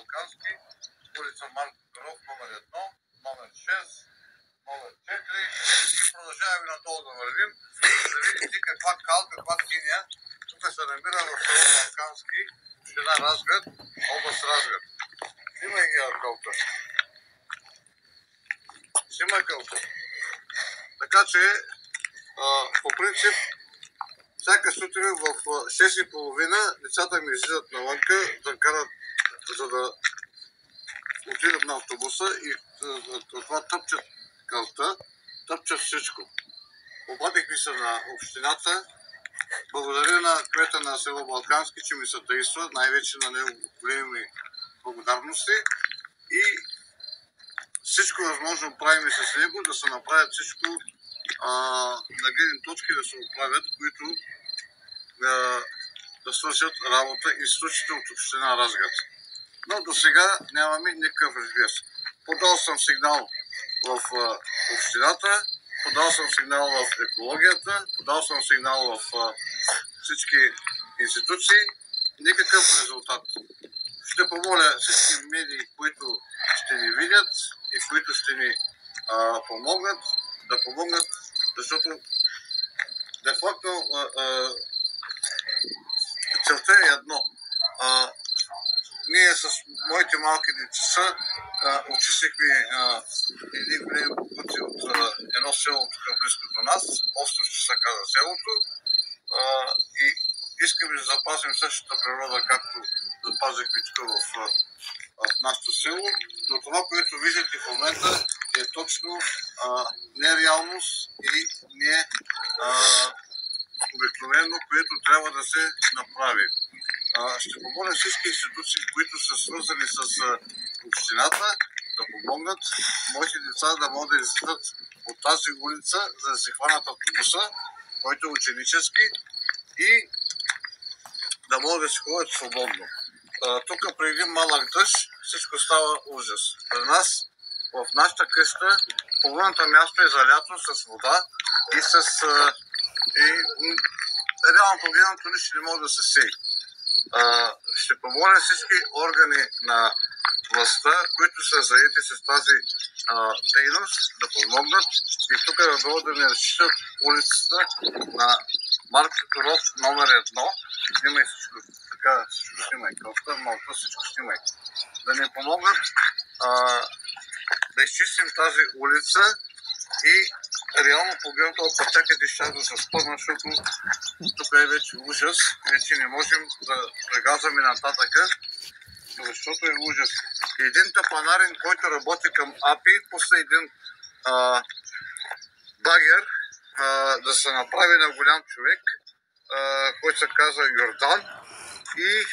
Балкански, улица Марко Каров, номер 1, номер 6, номер 4 и продължаваме надолу да вървим, да видите каква кал, каква тиня. Тук се намира в село Балкански, община Разград, област Разград. Снимай ги калта. Снимай калта. Така че, по принцип, всяка сутрин в 6:30 децата ми излизат навънка да карат, за да отидат на автобуса и това тъпчат калта, тъпчат всичко. Обадихме се на общината. Благодаря на кмета на село Балкански, че ми съдейства, най-вече на него големи благодарности и всичко възможно правим с него, да се направят всичко на гледни точки, да се оправят, които да свършат работа и случаите от община Разград. Но до сега нямаме никакъв разбес. Подал съм сигнал в общината, подал съм сигнал в екологията, подал съм сигнал в всички институции. Никакъв резултат. Ще помоля всички медии, които ще ни видят и които ще ни помогнат, да помогнат, защото де-факто целта е едно. Ние с моите малки деца очистихме един голем път от едно село тук близко до нас, Островче се каза селото, и искаме да запазим същата природа, както запазихме тук в нашото село, но това, което виждате в момента е точно нереалност и не обикновено, което трябва да се направи. Ще помоля всички институции, които са свързани с общината, да помогнат моите деца да могат да излизат от тази улица, за да се хванат автобуса, който е ученически, и да могат да се ходят свободно. Тук при един малък дъжд всичко става ужас. При нас, в нашата къща, половината място е залято с вода и реално погледнато нищо не може да се сее. Ще помоля всички органи на властта, които са заети с тази дейност, да помогнат и тук да да не разчитат улицата на Марко Каров номер 1. Снимай всичко, така всичко снимай, кълта, малко всичко снимай. Да ни помогнат да изчистим тази улица и реално погледнато чакайте ще да се спъзна, защото тук е вече ужас. Вече не можем да прегазваме нататъка, защото е ужас. Един тапанарин, който работи към АПИ, после един багер да се направи на голям човек, който се казва Йордан, и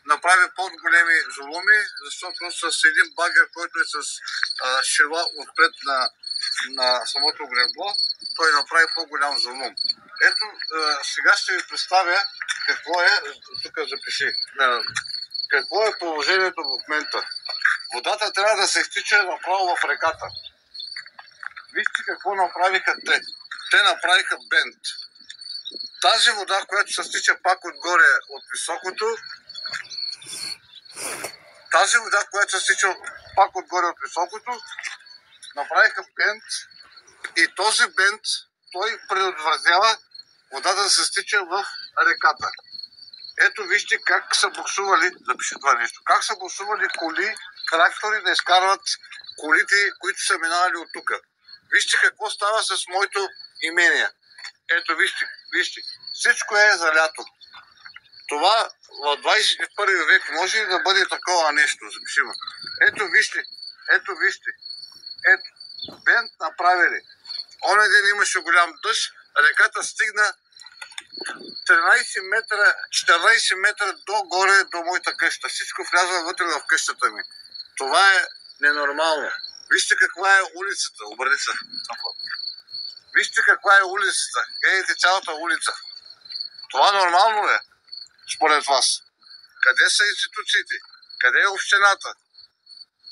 направи по-големи зулуми, защото с един багер, който е с шила отпред на самото гребло, той направи по-голям зулум. Ето, сега ще ви представя какво е, тук запиши, какво е положението в момента. Водата трябва да се изтича направо в реката. Вижте какво направиха те. Те направиха бент. Тази вода, която се стича пак отгоре от високото, направиха бент и този бент, той предотвратява водата да се стича в реката. Ето вижте как са буксували, запиши това нещо, как са буксували коли, трактори да изкарват колите, които са минавали от тук. Вижте какво става с моето имение. Ето вижте, всичко е залято. Това в 21 век може ли да бъде такова нещо, запишима. Ето вижте, бент направили. Оня ден имаше голям дъжд, реката стигна 14 метра догоре до моята къща. Всичко влязва вътре в къщата ми. Това е ненормално. Вижте каква е улицата, обърни се. Вижте каква е улицата. Гледайте цялата улица. Това нормално е, според вас. Къде са институциите? Къде е общината?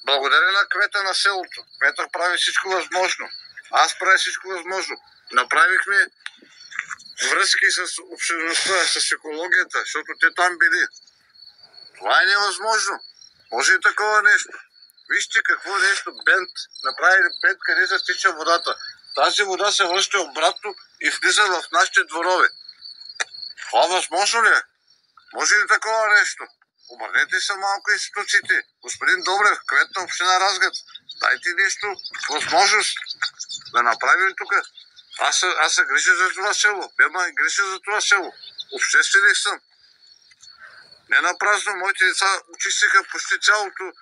Благодаря на кмета на селото. Кметът прави всичко възможно. Аз правя всичко възможно. Направихме връзки с обществеността, с екологията, защото те там били. Това е невъзможно. Може и такова нещо. Вижте какво нещо Бент направили Бент, къде се стича водата. Тази вода се връща обратно и влиза в нашите дворове. Това възможно ли е? Може ли такова нещо? Обърнете се малко институциите. Господин Добрев, кмет на община Разград, дайте нещо, възможност да направим тук. Аз се грижа за това село. Бема грижа за това село. Общественик съм. Не напразно моите деца очистиха почти цялото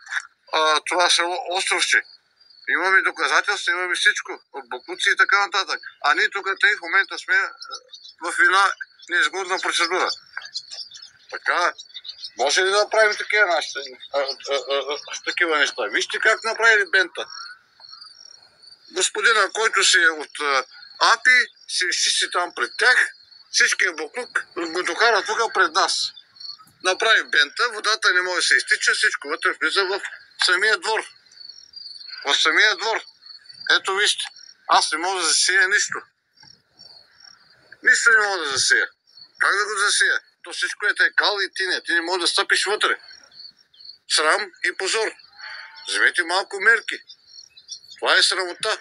това село Островче. Имаме доказателства, имаме всичко. От боклуци и така нататък. А ние тук в момента сме в една неизгодна процедура. Така, може ли да направим такива неща? Вижте как направили Бента. Господина, който си е от АПИ, се изчисти там пред тях, всичкият боклук го докара тук пред нас. Направи Бента, водата не може да се изтича, всичко вътре влиза в самия двор. В самия двор. Ето вижте, аз не мога да засея нищо. Нищо не мога да засея. Как да го засея? То всичко е кал и тине. Ти не можеш да стъпиш вътре. Срам и позор. Вземете малко мерки. Това е срамота.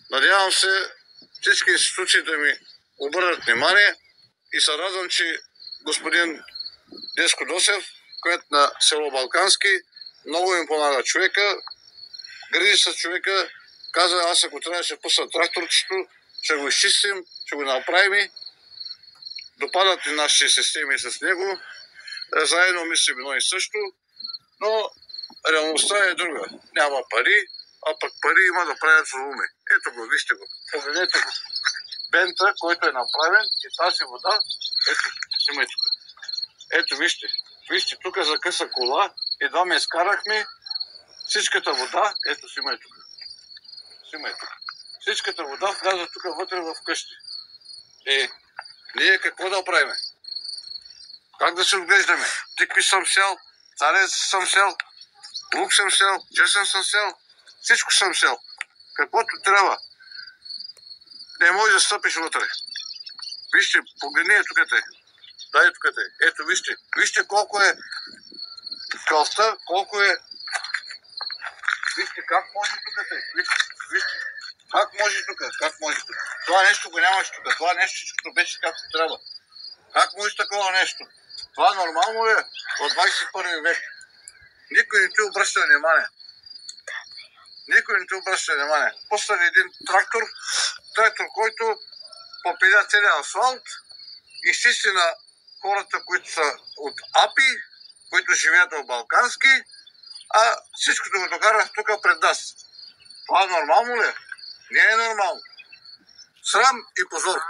Надявам се всички институции да ми обърнат внимание и се радвам, че господин Деско Досев, кмет на село Балкански, много им помага човека, грижи се човека, каза, аз ако трябва ще пусна тракторчето, ще го изчистим, ще го направим, допадат и нашите системи с него, заедно мислим едно и също, но реалността е друга. Няма пари, а пък пари има да правят злоуми. Ето го, вижте го, погледнете го. Бента, който е направен и тази вода, ето, снимай тук. Ето вижте, тук за къса кола, едва ме изкарахме, всичката вода, ето снимай тук. Всичката вода вляза тук вътре в къщи. Ние какво да правим? Как да се отглеждаме? Тикви съм сел, царец съм сел, лук съм сел, чесън съм сел, всичко съм сел. Каквото трябва. Не може да стъпиш вътре. Вижте, погледни тук те. Дай тук те. Ето вижте. Вижте колко е кълста, колко е... Вижте как може тук те. Вижте. Как може тук. Това нещо го нямаше тук. Това нещо всичкото беше както трябва. Как може такова нещо? Това нормално ли е от 21 век? Никой не ти обръща внимание. Пусна един трактор, който попеля целия асфалт, изчисти на хората, които са от АПИ, които живеят в Балкански, а всичкото го докара тук пред нас. Това нормално ли е? Не е нормално. Срам и позор.